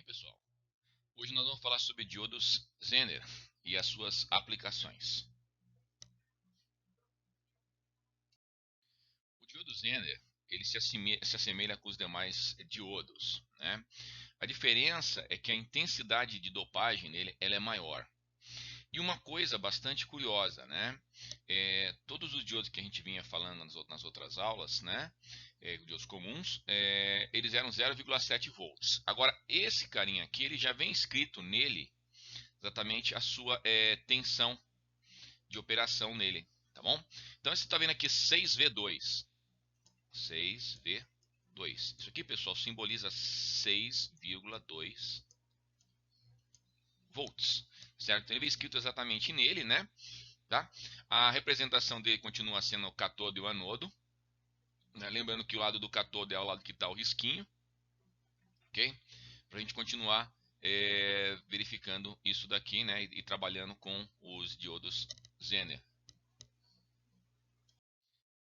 Bem, pessoal, hoje nós vamos falar sobre diodos Zener e as suas aplicações. O diodo Zener ele se assemelha com os demais diodos, né? A diferença é que a intensidade de dopagem nele ela é maior. E uma coisa bastante curiosa, né? Todos os diodos que a gente vinha falando nas outras aulas, né? Diodos comuns, eles eram 0,7 volts. Agora, esse carinha aqui, ele já vem escrito nele exatamente a sua tensão de operação nele, tá bom? Então, você está vendo aqui 6V2. 6V2. Isso aqui, pessoal, simboliza 6,2 volts, certo? Então, ele vem escrito exatamente nele, né? Tá? A representação dele continua sendo o cátodo e o anodo. Né? Lembrando que o lado do cátodo é o lado que está o risquinho. Ok? Para a gente continuar verificando isso daqui, né? E trabalhando com os diodos Zener.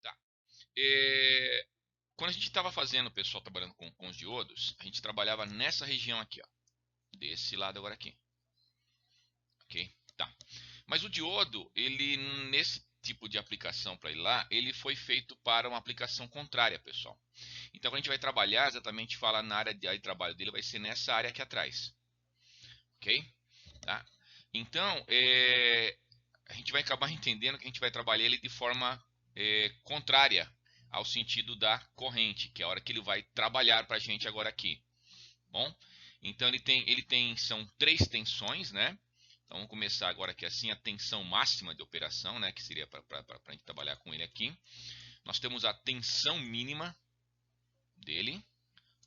Tá. Quando a gente estava fazendo, pessoal, trabalhando com os diodos, a gente trabalhava nessa região aqui, ó. Desse lado agora aqui. Ok? Tá. Mas o diodo, ele nesse tipo de aplicação para ir lá, ele foi feito para uma aplicação contrária, pessoal. Então, quando a gente vai trabalhar, exatamente fala na área de trabalho dele, vai ser nessa área aqui atrás. Ok? Tá? Então, a gente vai acabar entendendo que a gente vai trabalhar ele de forma contrária ao sentido da corrente, que é a hora que ele vai trabalhar para a gente agora aqui. Bom? Então, são 3 tensões, né? Então vamos começar agora aqui assim, a tensão máxima de operação, né, que seria para a gente trabalhar com ele aqui. Nós temos a tensão mínima dele,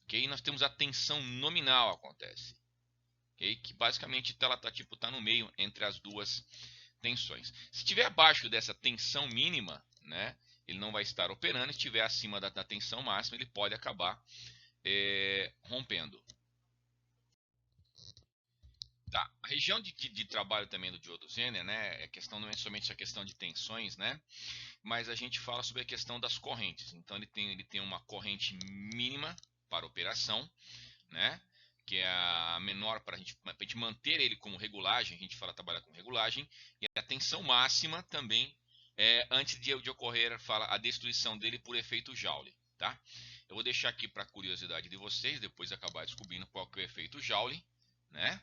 ok? E nós temos a tensão nominal acontece, ok? Que basicamente ela tá no meio entre as duas tensões. Se estiver abaixo dessa tensão mínima, né, ele não vai estar operando. Se estiver acima da tensão máxima, ele pode acabar rompendo. Tá. A região de trabalho também do diodo Zener, né, não é somente essa questão de tensões, né, mas a gente fala sobre a questão das correntes. Então ele tem uma corrente mínima para operação, né, que é a menor para a gente manter ele como regulagem, a gente fala trabalhar com regulagem, e a tensão máxima também antes de ocorrer a destruição dele por efeito Joule. Tá? Eu vou deixar aqui para curiosidade de vocês, depois acabar descobrindo qual que é o efeito Joule, né?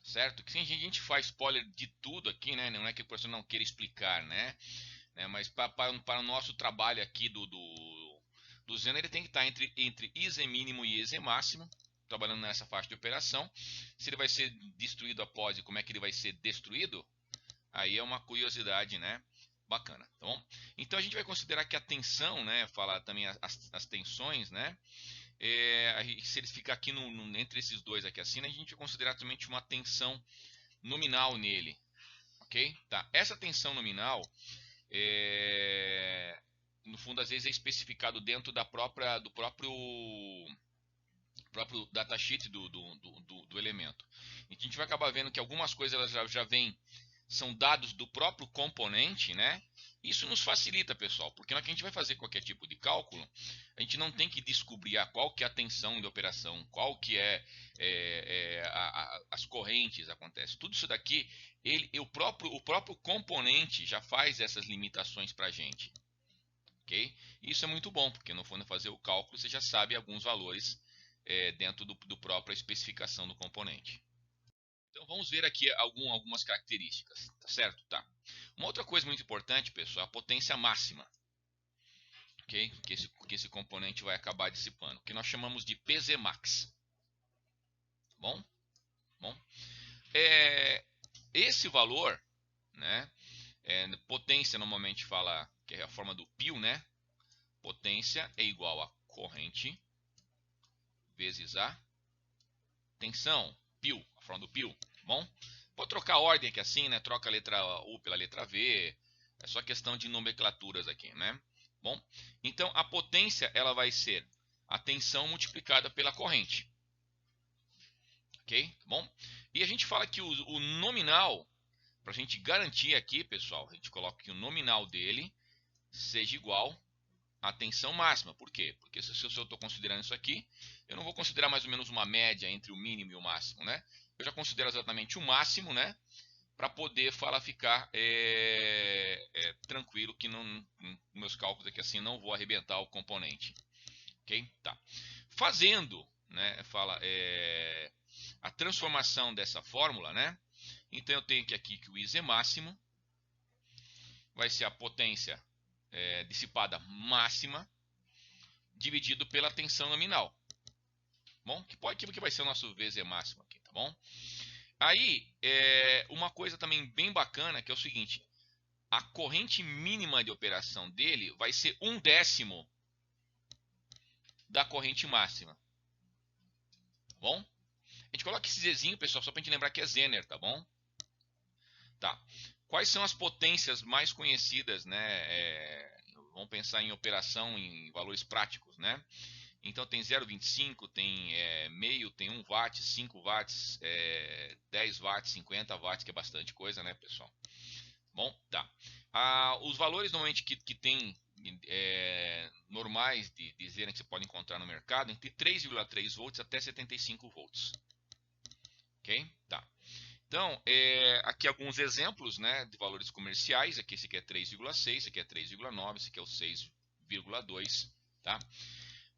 Certo? Que a gente faz spoiler de tudo aqui, né? Não é que o professor não queira explicar, né? Mas para o nosso trabalho aqui do Zener, ele tem que estar entre IZ mínimo e IZ máximo, trabalhando nessa faixa de operação. Se ele vai ser destruído após e como é que ele vai ser destruído, aí é uma curiosidade, né? Bacana, tá bom? Então a gente vai considerar que a tensão, né? Falar também as tensões, né? Se ele ficar aqui entre esses dois aqui assim, né, a gente vai considerar somente uma tensão nominal nele, ok? Tá? Essa tensão nominal, no fundo, às vezes é especificado dentro do próprio datasheet do elemento. E a gente vai acabar vendo que algumas coisas elas já vêm, são dados do próprio componente, né? Isso nos facilita, pessoal, porque na hora que a gente vai fazer qualquer tipo de cálculo, a gente não tem que descobrir qual que é a tensão de operação, qual que as correntes acontecem. Tudo isso daqui, o próprio componente já faz essas limitações para a gente. Okay? Isso é muito bom, porque no fundo fazer o cálculo você já sabe alguns valores dentro do própria especificação do componente. Então vamos ver aqui algumas características, tá certo? Tá. Uma outra coisa muito importante, pessoal, é a potência máxima, ok? Que esse componente vai acabar dissipando, que nós chamamos de PZ max. Bom, esse valor, né? Potência normalmente fala que é a forma do π, né? Potência é igual a corrente vezes a tensão, π, a forma do π. Bom, vou trocar a ordem aqui assim, né? Troca a letra U pela letra V. É só questão de nomenclaturas aqui, né? Bom, então a potência ela vai ser a tensão multiplicada pela corrente. Ok? Bom, e a gente fala que o nominal, para a gente garantir aqui, pessoal, a gente coloca que o nominal dele seja igual a tensão máxima. Por quê? Porque se eu estou considerando isso aqui, eu não vou considerar mais ou menos uma média entre o mínimo e o máximo, né? Eu já considero exatamente o máximo, né? Para poder ficar tranquilo que meus cálculos aqui assim não vou arrebentar o componente. Ok? Tá. Fazendo, né? A transformação dessa fórmula, né? Então eu tenho aqui que o I máximo vai ser a potência dissipada máxima dividido pela tensão nominal. Bom, que vai ser o nosso VZ máximo aqui, tá bom? Aí, uma coisa também bem bacana que é o seguinte: a corrente mínima de operação dele vai ser 1/10 da corrente máxima. Tá bom? A gente coloca esse Zzinho, pessoal, só para a gente lembrar que é Zener, tá bom? Tá. Quais são as potências mais conhecidas, né? Vamos pensar em operação em valores práticos, né? Então tem 0,25, tem meio, tem 1 watt, 5 watts, 10 watts, 50 watts, que é bastante coisa, né, pessoal? Bom, tá. Os valores normalmente que tem normais de dizer que você pode encontrar no mercado, entre 3,3 volts até 75 volts. Ok? Tá. Então, aqui alguns exemplos, né, de valores comerciais. Aqui esse aqui é 3,6, esse aqui é 3,9, esse aqui é o 6,2, tá?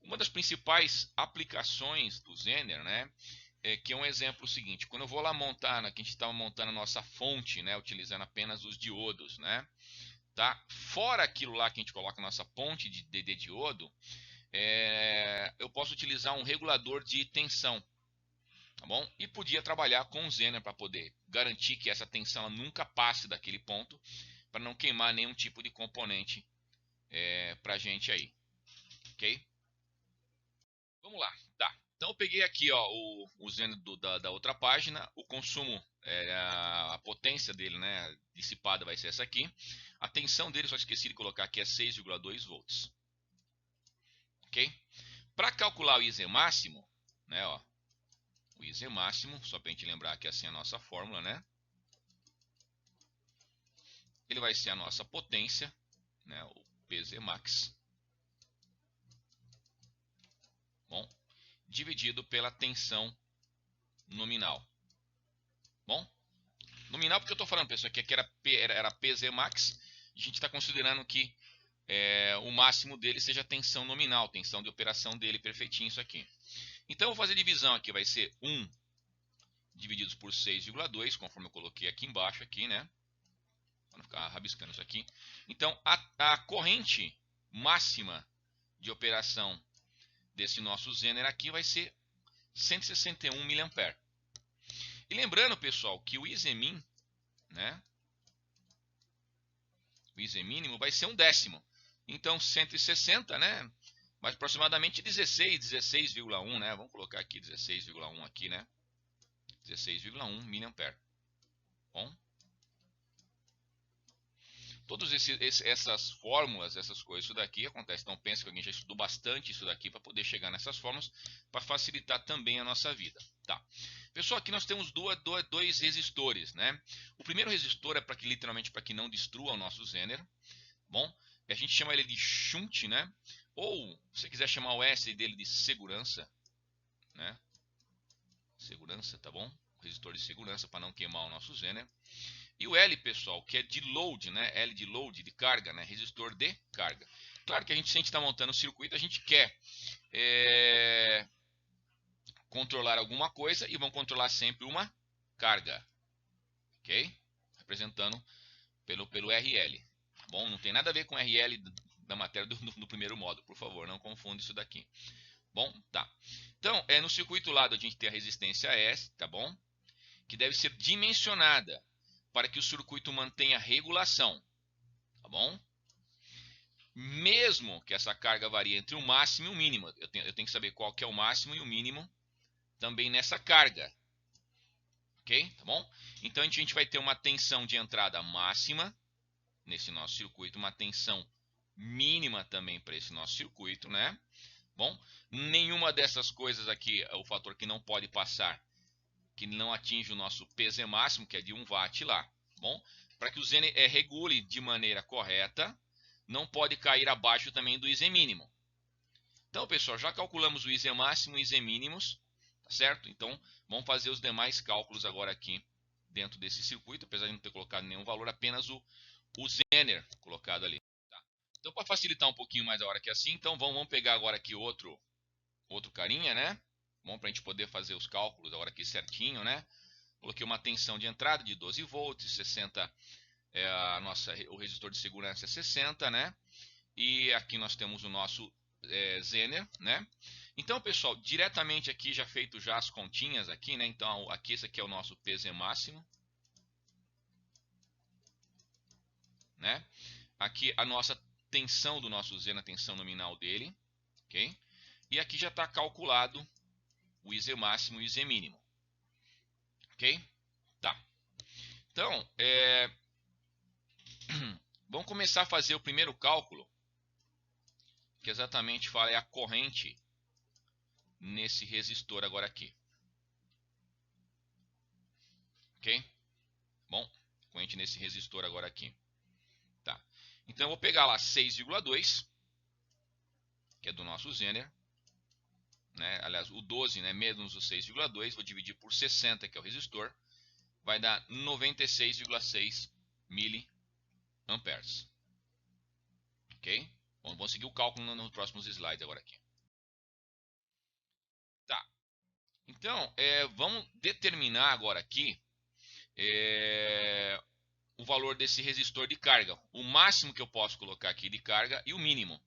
Uma das principais aplicações do Zener, né, que é um exemplo seguinte: quando eu vou lá montar, que a gente estava montando a nossa fonte, né, utilizando apenas os diodos, né, tá? Fora aquilo lá que a gente coloca a nossa ponte de diodo, eu posso utilizar um regulador de tensão, tá bom? E podia trabalhar com o Zener para poder garantir que essa tensão ela nunca passe daquele ponto, para não queimar nenhum tipo de componente para a gente aí, ok? Vamos lá, tá. Então eu peguei aqui ó, o Zener da outra página, o consumo, a potência dele, né, dissipada vai ser essa aqui. A tensão dele, só esqueci de colocar aqui, é 6,2 volts. Ok? Para calcular o IZ máximo, né, ó, o IZ máximo, só para a gente lembrar que assim é a nossa fórmula, né? Ele vai ser a nossa potência, né, o PZ max, bom, dividido pela tensão nominal. Bom, nominal porque eu estou falando, pessoal, que aqui era PZ max, e a gente está considerando que o máximo dele seja a tensão nominal, tensão de operação dele, perfeitinho isso aqui. Então eu vou fazer divisão aqui, vai ser 1 divididos por 6,2, conforme eu coloquei aqui embaixo, aqui, né? Para não ficar rabiscando isso aqui. Então a corrente máxima de operação desse nosso Zener aqui vai ser 161 mA. E lembrando, pessoal, que o Izemin, né? O IZ mínimo vai ser 1/10. Então 160, né? Mas aproximadamente 16,1, né? Vamos colocar aqui 16,1 aqui, né? 16,1 mA. Bom, todas essas fórmulas, essas coisas, isso daqui acontece. Então pensa que alguém já estudou bastante isso daqui para poder chegar nessas fórmulas para facilitar também a nossa vida, tá? Pessoal, aqui nós temos dois resistores, né? O primeiro resistor é para que literalmente para que não destrua o nosso Zener. Bom, a gente chama ele de shunt, né? Ou, se você quiser chamar o S dele de segurança, né? Segurança, tá bom? Resistor de segurança para não queimar o nosso Zener. E o L, pessoal, que é de load, né? L de load, de carga, né? Resistor de carga. Claro que se a gente está montando o circuito, a gente quer controlar alguma coisa e vamos controlar sempre uma carga, ok? Representando pelo RL. Bom, não tem nada a ver com RL da matéria do primeiro módulo, por favor, não confunda isso daqui. Bom, tá. Então, no circuito lado a gente tem a resistência S, tá bom? Que deve ser dimensionada para que o circuito mantenha regulação, tá bom? Mesmo que essa carga varie entre o máximo e o mínimo, eu tenho que saber qual que é o máximo e o mínimo também nessa carga, ok? Tá bom? Então a gente vai ter uma tensão de entrada máxima nesse nosso circuito, uma tensão mínima também para esse nosso circuito, né? Bom, nenhuma dessas coisas aqui é o fator que não pode passar, que não atinge o nosso PZ máximo, que é de 1 watt lá. Bom, para que o Zener regule de maneira correta, não pode cair abaixo também do IZ mínimo. Então, pessoal, já calculamos o IZ máximo e IZ mínimos, tá certo? Então, vamos fazer os demais cálculos agora aqui dentro desse circuito, apesar de não ter colocado nenhum valor, apenas o Zener colocado ali. Tá? Então, para facilitar um pouquinho mais a hora que é assim, então vamos pegar agora aqui outro carinha, né? Bom, para a gente poder fazer os cálculos agora aqui certinho, né? Coloquei uma tensão de entrada de 12 volts, 60 o resistor de segurança é 60, né? E aqui nós temos o nosso Zener, né? Então, pessoal, diretamente aqui já feito já as continhas aqui, né? Então, aqui esse aqui é o nosso PZ máximo, né? Aqui a nossa tensão do nosso Zener, a tensão nominal dele, ok? E aqui já está calculado o IZ máximo e o IZ mínimo, ok? Tá. Então, vamos começar a fazer o primeiro cálculo, que exatamente fala é a corrente nesse resistor agora aqui. Ok? Bom, corrente nesse resistor agora aqui. Tá. Então eu vou pegar lá 6,2, que é do nosso Zener. Né? Aliás, o 12, né? Menos o 6,2, vou dividir por 60, que é o resistor. Vai dar 96,6 miliamperes. Ok? Bom, vamos seguir o cálculo nos próximos slides agora aqui. Tá. Então, vamos determinar agora aqui o valor desse resistor de carga. O máximo que eu posso colocar aqui de carga e o mínimo.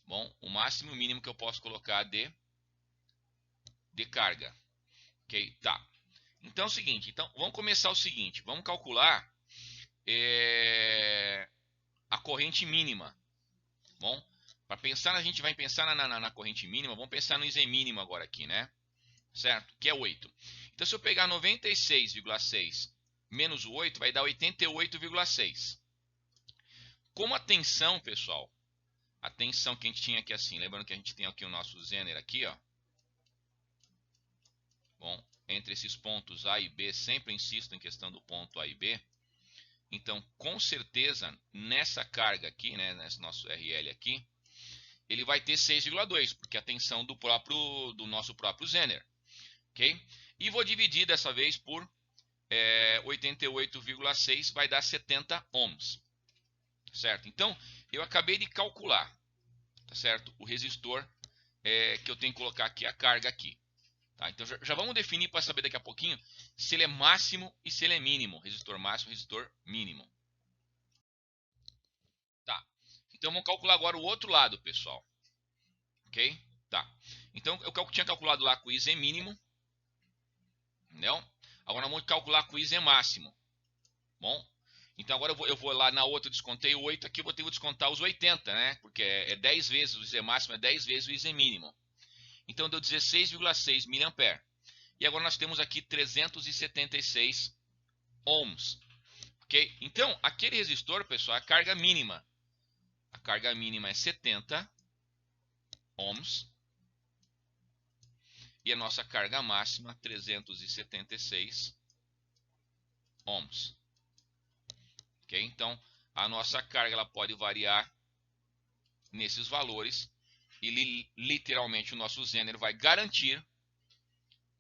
Bom, o máximo e o mínimo que eu posso colocar de carga. Ok? Tá. Então é o seguinte, então, vamos começar o seguinte. Vamos calcular a corrente mínima. Bom, para pensar, a gente vai pensar na corrente mínima. Vamos pensar no IZ mínimo agora aqui, né? Certo? Que é 8. Então, se eu pegar 96,6 menos o 8, vai dar 88,6. Como a tensão, pessoal, a tensão que a gente tinha aqui assim, lembrando que a gente tem aqui o nosso Zener aqui, ó. Bom, entre esses pontos A e B, sempre insisto em questão do ponto A e B. Então, com certeza, nessa carga aqui, né, nesse nosso RL aqui, ele vai ter 6,2, porque é a tensão do nosso próprio Zener. Ok? E vou dividir dessa vez por 88,6, vai dar 70 ohms. Certo? Então, eu acabei de calcular, tá certo? O resistor que eu tenho que colocar aqui, a carga aqui. Tá? Então, já vamos definir para saber daqui a pouquinho se ele é máximo e se ele é mínimo. Resistor máximo, resistor mínimo. Tá. Então, vamos calcular agora o outro lado, pessoal. Ok? Tá. Então, eu tinha calculado lá com o IZ mínimo. Entendeu? Agora, vamos calcular com o IZ máximo. Bom, então agora eu vou lá na outra, eu descontei 8, aqui eu vou ter que descontar os 80, né? Porque é 10 vezes, o IZ máximo é 10 vezes o IZ mínimo. Então deu 16,6 mA. E agora nós temos aqui 376 ohms. Ok? Então, aquele resistor, pessoal, é a carga mínima. A carga mínima é 70 ohms. E a nossa carga máxima, 376 ohms. Ok? Então, a nossa carga ela pode variar nesses valores. E literalmente o nosso Zener vai garantir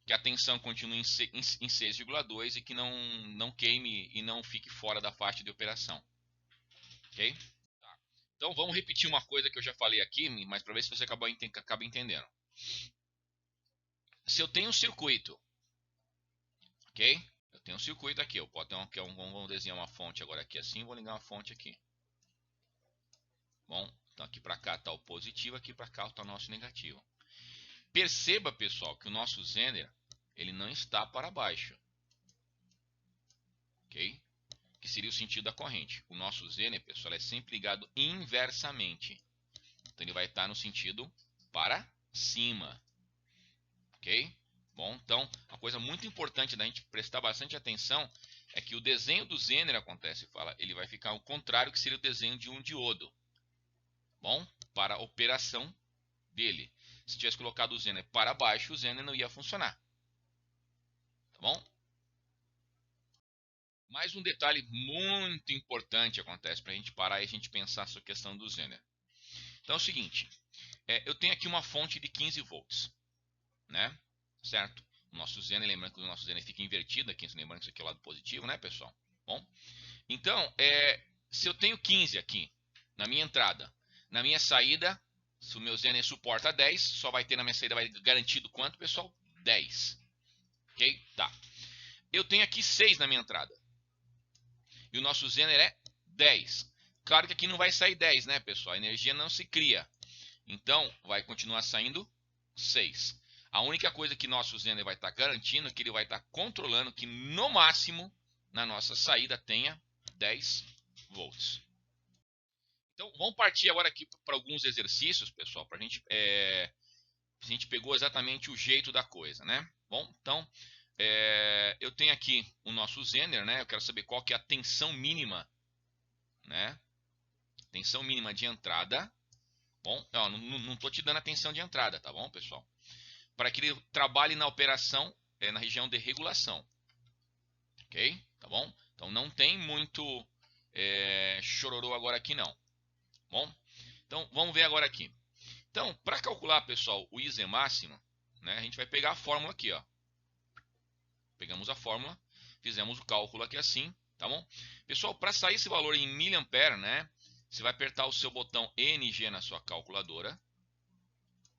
que a tensão continue em 6,2 e que não queime e não fique fora da faixa de operação. Ok? Tá. Então vamos repetir uma coisa que eu já falei aqui, mas para ver se você acaba entendendo. Se eu tenho um circuito, ok? Eu tenho um circuito aqui, eu posso ter vamos desenhar uma fonte agora aqui assim, vou ligar uma fonte aqui. Bom, então aqui para cá está o positivo, aqui para cá está o nosso negativo. Perceba, pessoal, que o nosso Zener ele não está para baixo. Ok? Que seria o sentido da corrente. O nosso Zener, pessoal, é sempre ligado inversamente. Então ele vai estar no sentido para cima. Ok? Bom, então, uma coisa muito importante da gente prestar bastante atenção é que o desenho do Zener acontece, ele vai ficar ao contrário, que seria o desenho de um diodo. Bom, para a operação dele. Se tivesse colocado o Zener para baixo, o Zener não ia funcionar. Tá bom? Mais um detalhe muito importante acontece para a gente parar e a gente pensar sobre a questão do Zener. Então é o seguinte, eu tenho aqui uma fonte de 15 volts, né? Certo? O nosso Zener, lembrando que o nosso Zener fica invertido aqui, lembrando que isso aqui é o lado positivo, né, pessoal? Bom, então, se eu tenho 15 aqui na minha entrada, na minha saída, se o meu Zener suporta 10, só vai ter na minha saída, vai garantido quanto, pessoal? 10. Ok? Tá. Eu tenho aqui 6 na minha entrada. E o nosso Zener é 10. Claro que aqui não vai sair 10, né, pessoal? A energia não se cria. Então, vai continuar saindo 6. A única coisa que nosso Zener vai estar garantindo é que ele vai estar controlando que no máximo, na nossa saída, tenha 10 volts. Então, vamos partir agora aqui para alguns exercícios, pessoal, para a gente pegou exatamente o jeito da coisa, né? Bom, então, eu tenho aqui o nosso Zener, né? Eu quero saber qual que é a tensão mínima, né? Tensão mínima de entrada. Bom, ó, não estou te dando a tensão de entrada, tá bom, pessoal? Para que ele trabalhe na operação, na região de regulação. Ok? Tá bom? Então, não tem muito chororô agora aqui, não. Bom, então, vamos ver agora aqui. Então, para calcular, pessoal, o IZ máximo, né, a gente vai pegar a fórmula aqui, ó. Pegamos a fórmula, fizemos o cálculo aqui assim, tá bom? Pessoal, para sair esse valor em miliampere, né, você vai apertar o seu botão NG na sua calculadora.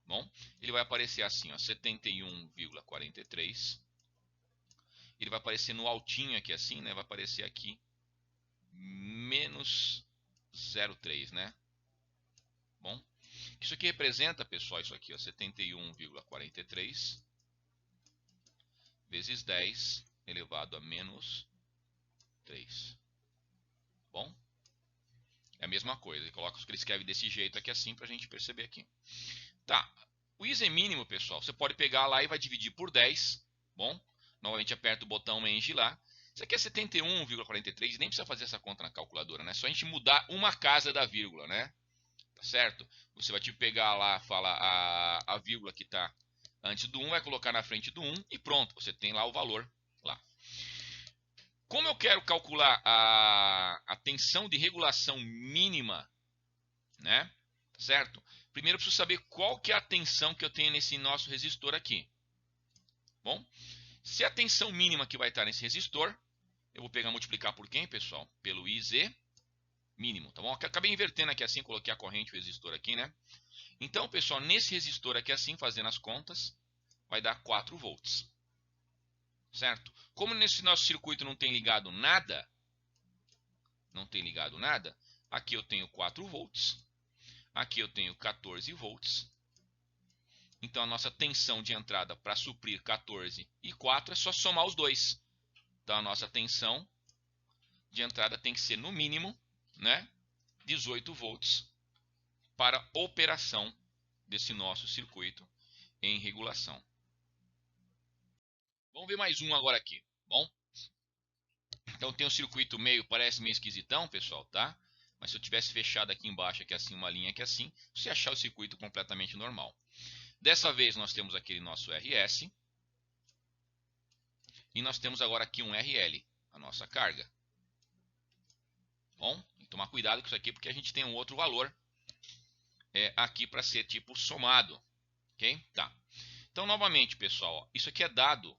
Bom, ele vai aparecer assim, ó, 71,43. Ele vai aparecer no altinho aqui assim, né? Vai aparecer aqui menos 0,3, né? Bom, isso aqui representa, pessoal, isso aqui, ó, 71,43 vezes 10 elevado a menos 3. Bom, é a mesma coisa. Ele escreve desse jeito aqui assim para a gente perceber aqui. Tá, o IZ mínimo, pessoal, você pode pegar lá e vai dividir por 10. Bom, novamente aperta o botão ENG lá. Isso aqui é 71,43, nem precisa fazer essa conta na calculadora, né? Só a gente mudar uma casa da vírgula, né? Tá certo? Você vai pegar lá, fala a vírgula que está antes do 1, vai colocar na frente do 1 e pronto, você tem lá o valor lá. Como eu quero calcular a tensão de regulação mínima, né? Certo? Primeiro eu preciso saber qual que é a tensão que eu tenho nesse nosso resistor aqui. Bom, se a tensão mínima que vai estar nesse resistor, eu vou pegar e multiplicar por quem, pessoal? Pelo IZ mínimo, tá bom? Acabei invertendo aqui assim, coloquei a corrente e o resistor aqui, né? Então, pessoal, nesse resistor aqui assim, fazendo as contas, vai dar 4 volts. Certo? Como nesse nosso circuito não tem ligado nada, aqui eu tenho 4 volts, aqui eu tenho 14 volts. Então, a nossa tensão de entrada para suprir 14 e 4 é só somar os dois. Então, a nossa tensão de entrada tem que ser, no mínimo, né, 18 volts para operação desse nosso circuito em regulação. Vamos ver mais um agora aqui. Bom, então tem um circuito parece meio esquisitão, pessoal, tá? Mas se eu tivesse fechado aqui embaixo, aqui assim, uma linha aqui assim, você achar o circuito completamente normal. Dessa vez nós temos aquele nosso RS. E nós temos agora aqui um RL, a nossa carga. Bom, tem que tomar cuidado com isso aqui, porque a gente tem um outro valor aqui para ser tipo somado. Ok? Tá. Então, novamente, pessoal, ó, isso aqui é dado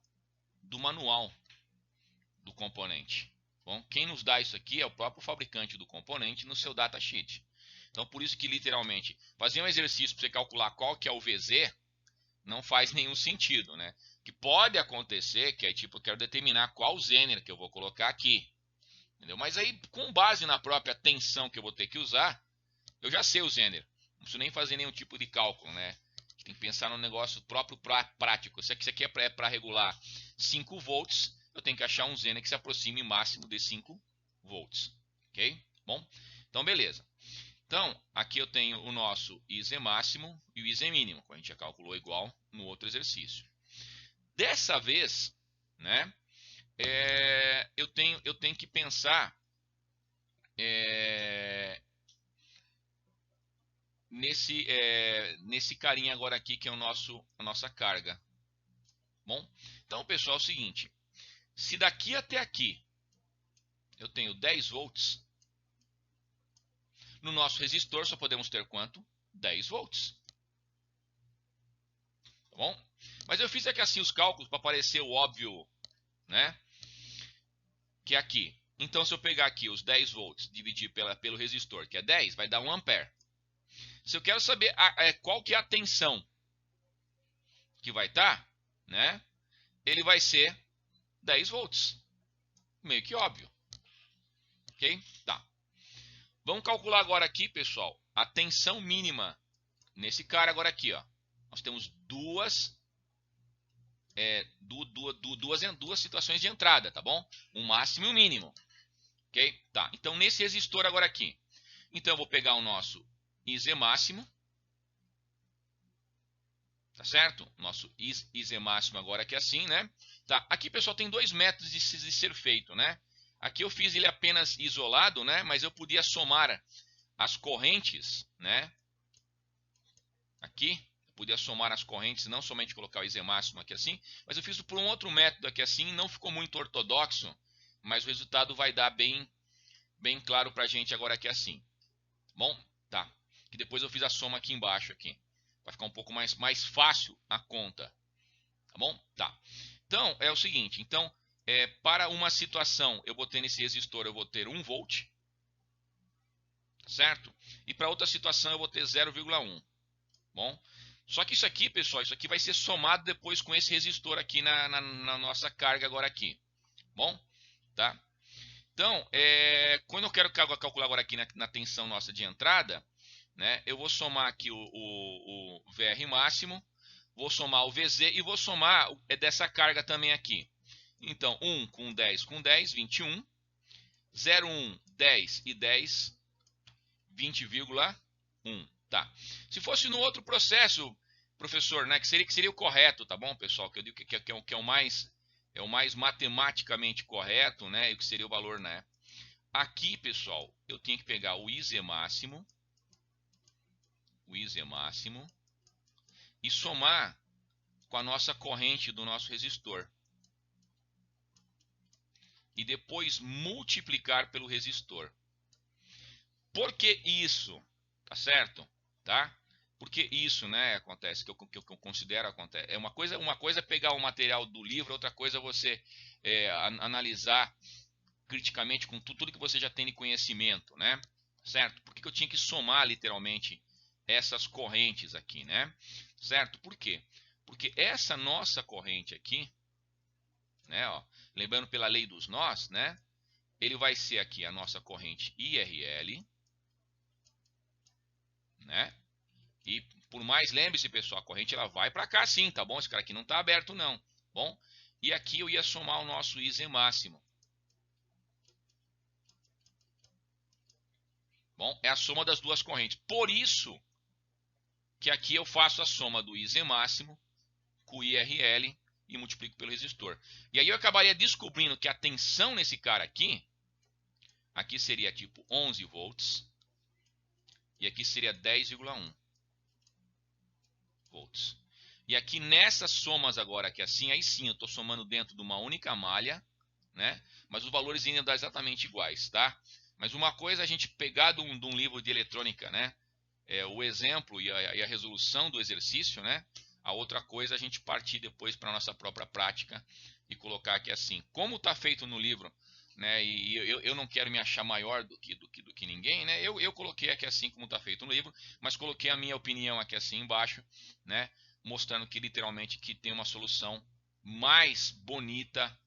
do manual do componente. Bom, quem nos dá isso aqui é o próprio fabricante do componente no seu datasheet. Então, por isso que, literalmente, fazer um exercício para você calcular qual que é o VZ não faz nenhum sentido, né? Que pode acontecer que é tipo, eu quero determinar qual Zener que eu vou colocar aqui. Entendeu? Mas aí, com base na própria tensão que eu vou ter que usar, eu já sei o Zener. Não preciso nem fazer nenhum tipo de cálculo, né? Tem que pensar no negócio próprio prático. Se isso aqui é para regular 5 volts, eu tenho que achar um Zener que se aproxime máximo de 5 volts. Ok? Bom, então beleza. Então, aqui eu tenho o nosso IZ máximo e o IZ mínimo, como a gente já calculou igual no outro exercício. Dessa vez, né, eu tenho que pensar nesse carinha agora aqui, que é a nossa carga. Bom, então, pessoal, é o seguinte. Se daqui até aqui eu tenho 10 volts. No nosso resistor só podemos ter quanto? 10 volts. Tá bom? Mas eu fiz aqui assim os cálculos para parecer o óbvio, né? Que é aqui. Então, se eu pegar aqui os 10 volts, dividir pelo resistor, que é 10, vai dar 1 ampere. Se eu quero saber qual que é a tensão que vai estar, né? Ele vai ser 10 volts. Meio que óbvio. Ok? Tá. Vamos calcular agora aqui, pessoal, a tensão mínima nesse cara agora aqui, ó. Nós temos duas situações de entrada, tá bom? Um máximo e um mínimo. Ok? Tá. Então, nesse resistor agora aqui. Então, eu vou pegar o nosso IZ máximo. Tá certo? Nosso IZ máximo agora aqui assim, né? Tá. Aqui, pessoal, tem dois métodos de ser feito, né? Aqui eu fiz ele apenas isolado, né? Mas eu podia somar as correntes, né? Aqui, eu podia somar as correntes, não somente colocar o IZ máximo aqui assim, mas eu fiz por um outro método aqui assim, não ficou muito ortodoxo, mas o resultado vai dar bem claro pra gente agora aqui assim. Bom, tá. Que depois eu fiz a soma aqui embaixo aqui. Vai ficar um pouco mais fácil a conta. Tá bom? Tá. Então, é o seguinte. Então, para uma situação, eu botei nesse resistor, eu vou ter 1 volt. Certo? E para outra situação, eu vou ter 0,1. Bom? Só que isso aqui, pessoal, isso aqui vai ser somado depois com esse resistor aqui na nossa carga agora aqui. Bom? Tá? Então, quando eu quero calcular agora aqui na tensão nossa de entrada, né, eu vou somar aqui o VR máximo, vou somar o VZ e vou somar dessa carga também aqui. Então, 1 com 10, 21. 0,1, 10 e 10, 20,1. Tá. Se fosse no outro processo, professor, né, que seria o correto, tá bom, pessoal? Que eu digo que é o mais matematicamente correto, né? E o que seria o valor, né? Aqui, pessoal, eu tenho que pegar o IZ máximo, e somar com a nossa corrente do nosso resistor. E depois multiplicar pelo resistor. Por que isso? Tá certo? Tá? Porque isso, né, acontece, que eu considero acontece. Uma coisa é pegar o material do livro, outra coisa é você analisar criticamente com tudo que você já tem de conhecimento, né? Certo? Por que eu tinha que somar literalmente essas correntes aqui, né? Certo? Por quê? Porque essa nossa corrente aqui, né, ó, lembrando pela lei dos nós, né? Ele vai ser aqui a nossa corrente IRL, né? E por mais, lembre-se, pessoal, a corrente ela vai para cá sim, tá bom? Esse cara aqui não está aberto não, bom? E aqui eu ia somar o nosso IZ máximo. Bom, é a soma das duas correntes. Por isso que aqui eu faço a soma do IZ máximo com o IRL e multiplico pelo resistor. E aí eu acabaria descobrindo que a tensão nesse cara aqui seria tipo 11 volts e aqui seria 10,1 volts. E aqui nessas somas agora aqui assim, aí sim eu estou somando dentro de uma única malha, né? Mas os valores ainda dão exatamente iguais, tá? Mas uma coisa é a gente pegar de um livro de eletrônica, né? O exemplo e a resolução do exercício, né? A outra coisa é a gente partir depois para a nossa própria prática e colocar aqui assim. Como está feito no livro, né? E eu não quero me achar maior do que ninguém, né? Eu coloquei aqui assim como está feito no livro, mas coloquei a minha opinião aqui assim embaixo, né? Mostrando que literalmente que tem uma solução mais bonita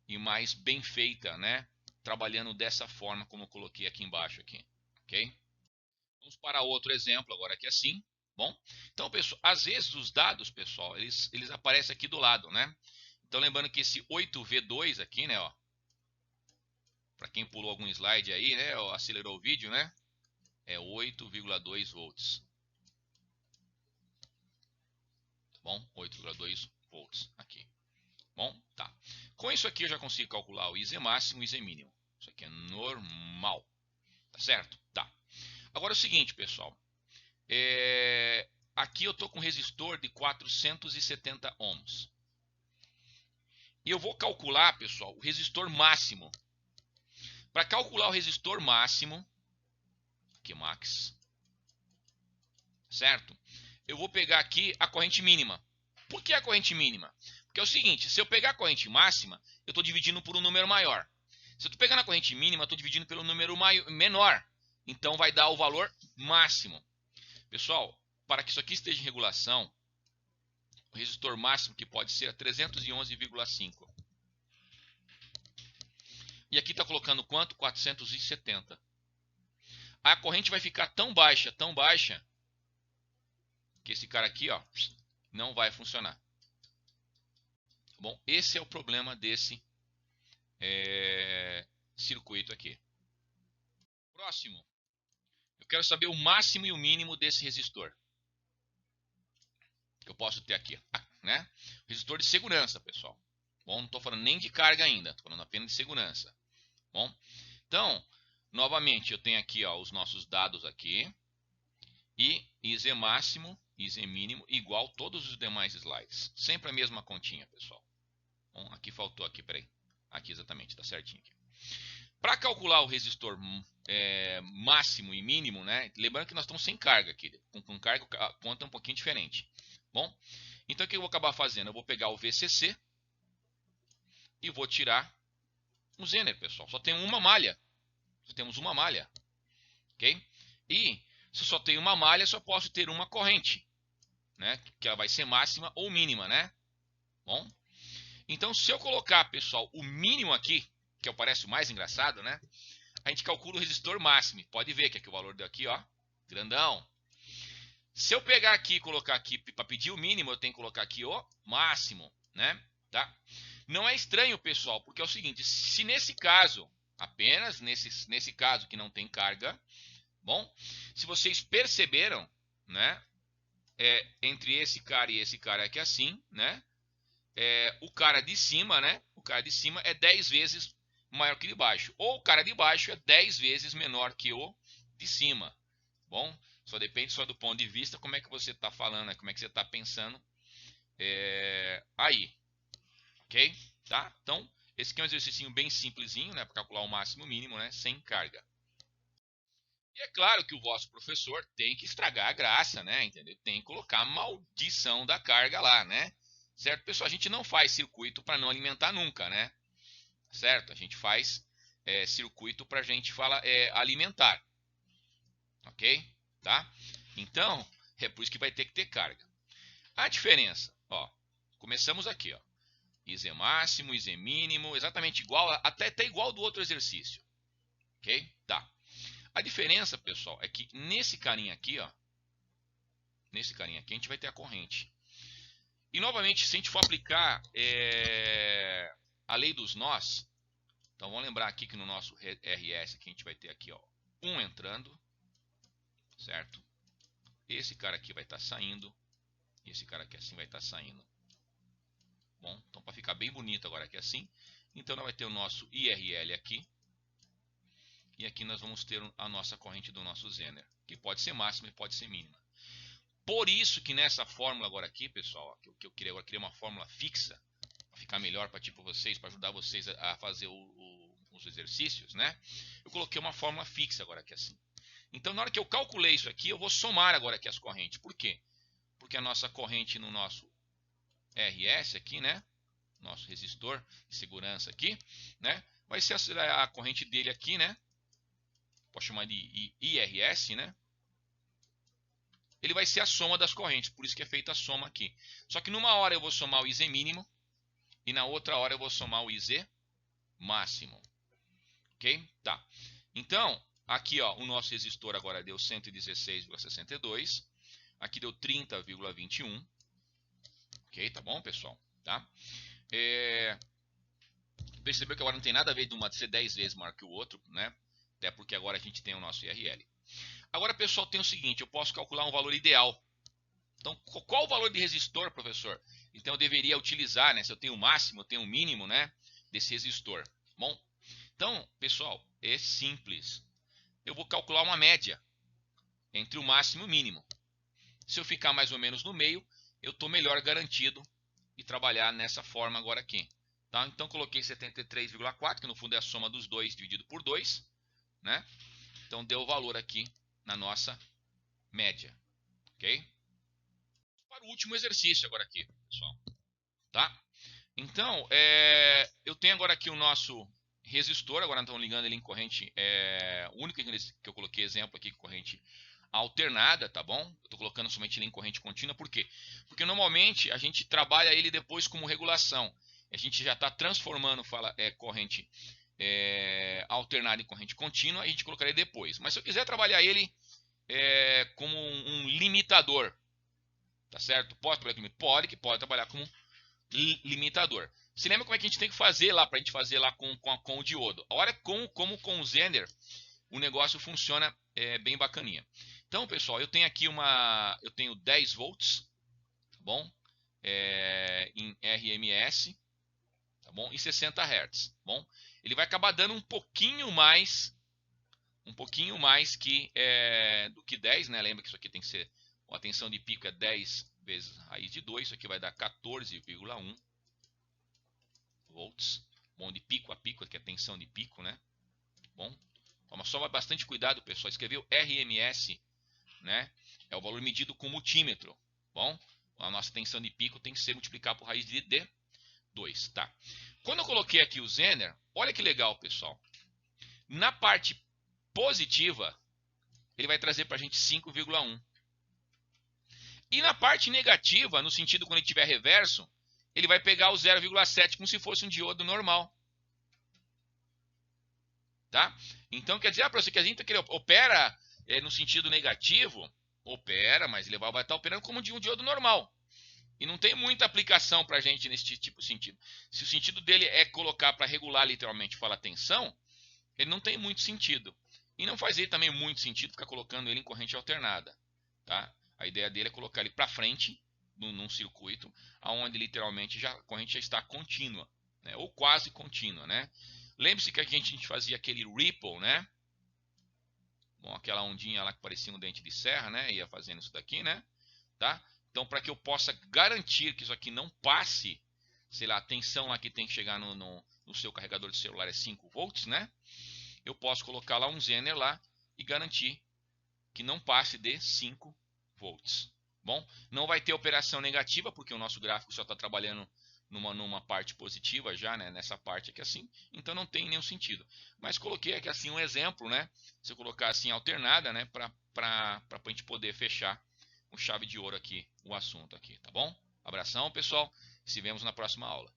e mais bem feita, né? Trabalhando dessa forma como eu coloquei aqui embaixo aqui, ok? Vamos para outro exemplo agora aqui assim. Bom, então, pessoal, às vezes os dados, pessoal, eles aparecem aqui do lado, né? Então, lembrando que esse 8V2 aqui, né, ó, para quem pulou algum slide aí, né, ó, acelerou o vídeo, né? É 8,2 volts. Tá bom? 8,2 volts aqui. Bom, tá. Com isso aqui eu já consigo calcular o IZ máximo e o IZ mínimo. Isso aqui é normal. Tá certo? Tá. Agora é o seguinte, pessoal. Aqui eu estou com um resistor de 470 ohms. E eu vou calcular, pessoal, o resistor máximo. Para calcular o resistor máximo, aqui max, certo? Eu vou pegar aqui a corrente mínima. Por que a corrente mínima? Porque é o seguinte, se eu pegar a corrente máxima, eu estou dividindo por um número maior. Se eu estou pegando a corrente mínima, eu estou dividindo pelo número menor. Então vai dar o valor máximo. Pessoal, para que isso aqui esteja em regulação, o resistor máximo que pode ser é 311,5. E aqui está colocando quanto? 470. A corrente vai ficar tão baixa, que esse cara aqui, ó, não vai funcionar. Bom, esse é o problema desse circuito aqui. Próximo. Eu quero saber o máximo e o mínimo desse resistor. Que eu posso ter aqui, né? Resistor de segurança, pessoal. Bom, não estou falando nem de carga ainda, estou falando apenas de segurança. Bom, então, novamente, eu tenho aqui ó, os nossos dados aqui. E IZ máximo, IZ mínimo, igual todos os demais slides. Sempre a mesma continha, pessoal. Bom, aqui faltou, aqui, peraí. Aqui exatamente, está certinho aqui. Para calcular o resistor máximo e mínimo, né? Lembrando que nós estamos sem carga aqui. Com carga a conta é um pouquinho diferente. Bom, então o que eu vou acabar fazendo? Eu vou pegar o VCC e vou tirar um Zener, pessoal. Só tem uma malha. Só temos uma malha. Ok? E se eu só tenho uma malha, só posso ter uma corrente, né? Que ela vai ser máxima ou mínima, né? Bom, então se eu colocar, pessoal, o mínimo aqui, que parece o mais engraçado, né? A gente calcula o resistor máximo. Pode ver que aqui o valor deu aqui, ó, grandão. Se eu pegar aqui e colocar aqui para pedir o mínimo, eu tenho que colocar aqui o máximo, né? Tá? Não é estranho, pessoal, porque é o seguinte, se nesse caso, apenas nesse caso que não tem carga, bom, se vocês perceberam, né? Entre esse cara e esse cara aqui assim, né? O cara de cima, né? O cara de cima é 10 vezes maior que o de baixo. Ou o cara de baixo é 10 vezes menor que o de cima. Bom, só depende só do ponto de vista, como é que você está falando, né? Como é que você está pensando aí. Ok? Tá? Então, esse aqui é um exercício bem simplesinho, né? Para calcular o máximo e o mínimo, né? Sem carga. E é claro que o vosso professor tem que estragar a graça, né? Entendeu? Tem que colocar a maldição da carga lá, né? Certo, pessoal? A gente não faz circuito para não alimentar nunca, né? Certo? A gente faz circuito para a gente alimentar. Ok? Tá? Então, é por isso que vai ter que ter carga. A diferença, ó, começamos aqui, ó. IZ máximo, IZ mínimo, exatamente igual, até igual do outro exercício. Ok? Tá. A diferença, pessoal, é que nesse carinha aqui, ó, nesse carinha aqui, a gente vai ter a corrente. E, novamente, se a gente for aplicar a lei dos nós, então vamos lembrar aqui que no nosso RS aqui, a gente vai ter aqui, ó, um entrando, certo? Esse cara aqui vai estar saindo, e esse cara aqui assim vai estar saindo. Bom, então para ficar bem bonito agora aqui assim, então nós vai ter o nosso IRL aqui, e aqui nós vamos ter a nossa corrente do nosso Zener, que pode ser máxima e pode ser mínima. Por isso que nessa fórmula agora aqui, pessoal, que eu queria agora criar uma fórmula fixa, para ficar melhor para vocês, para ajudar vocês a fazer os exercícios, né? Eu coloquei uma fórmula fixa agora aqui assim. Então na hora que eu calculei isso aqui, eu vou somar agora aqui as correntes. Por quê? Porque a nossa corrente no nosso RS aqui, né? Nosso resistor de segurança aqui, né? Vai ser a corrente dele aqui, né? Pode chamar de IRS, né? Ele vai ser a soma das correntes, por isso que é feita a soma aqui. Só que numa hora eu vou somar o IZ mínimo e na outra hora eu vou somar o IZ máximo. Ok? Tá. Então, aqui ó, o nosso resistor agora deu 116,62. Aqui deu 30,21. Ok? Tá bom, pessoal? Tá? Percebeu que agora não tem nada a ver de uma ser 10 vezes maior que o outro, né? Até porque agora a gente tem o nosso IRL. Agora, pessoal, tem o seguinte, eu posso calcular um valor ideal. Então, qual o valor de resistor, professor? Então, eu deveria utilizar, né? Se eu tenho o máximo, eu tenho o mínimo, né? Desse resistor. Bom, então, pessoal, é simples. Eu vou calcular uma média entre o máximo e o mínimo. Se eu ficar mais ou menos no meio, eu estou melhor garantido e trabalhar nessa forma agora aqui. Tá? Então coloquei 73,4, que no fundo é a soma dos dois dividido por 2, né? Então deu o valor aqui na nossa média, ok? Para o último exercício agora aqui, pessoal, tá? Então, eu tenho agora aqui o nosso resistor, agora estão ligando ele em corrente única, que eu coloquei exemplo aqui, corrente alternada, tá bom? Eu estou colocando somente ele em corrente contínua, por quê? Porque normalmente a gente trabalha ele depois como regulação. A gente já está transformando corrente alternada em corrente contínua, a gente colocaria depois. Mas se eu quiser trabalhar ele como um limitador, tá certo? Pode trabalhar como pode trabalhar como limitador. Se lembra como é que a gente tem que fazer lá, para a gente fazer lá com o diodo? Olha como com o Zener o negócio funciona bem bacaninha. Então, pessoal, eu tenho aqui eu tenho 10 volts, tá bom? Em RMS, tá bom? E 60 Hz, tá bom? Ele vai acabar dando um pouquinho mais que do que 10, né? Lembra que isso aqui tem que ser, a tensão de pico é 10 vezes raiz de 2, isso aqui vai dar 14,1 volts. Bom, de pico a pico, que é a tensão de pico, né? Bom, toma só bastante cuidado, pessoal. Escreveu RMS, né? É o valor medido com multímetro. Bom, a nossa tensão de pico tem que ser multiplicado por raiz de 2, tá? Quando eu coloquei aqui o Zener, olha que legal, pessoal. Na parte positiva, ele vai trazer para a gente 5,1. E na parte negativa, no sentido quando ele tiver reverso, ele vai pegar o 0,7 como se fosse um diodo normal. Tá? Então quer dizer, para você que a gente opera no sentido negativo, opera, mas ele vai estar operando como de um diodo normal. E não tem muita aplicação para a gente nesse tipo de sentido. Se o sentido dele é colocar para regular literalmente a tensão, ele não tem muito sentido. E não faz também muito sentido ficar colocando ele em corrente alternada. Tá? A ideia dele é colocar ele para frente, num circuito, onde literalmente a corrente já está contínua, né? Ou quase contínua, né? Lembre-se que a gente fazia aquele ripple, né? Bom, aquela ondinha lá que parecia um dente de serra, né? Ia fazendo isso daqui, né? Tá? Então, para que eu possa garantir que isso aqui não passe, sei lá, a tensão lá que tem que chegar no seu carregador de celular é 5 volts, né? Eu posso colocar lá um Zener lá e garantir que não passe de 5 volts. Bom, não vai ter operação negativa, porque o nosso gráfico só está trabalhando numa parte positiva já, né? Nessa parte aqui assim, então não tem nenhum sentido. Mas coloquei aqui assim um exemplo, né? Se eu colocar assim alternada, né? Para a gente poder fechar com chave de ouro aqui o assunto aqui, tá bom? Abração, pessoal. Se vemos na próxima aula.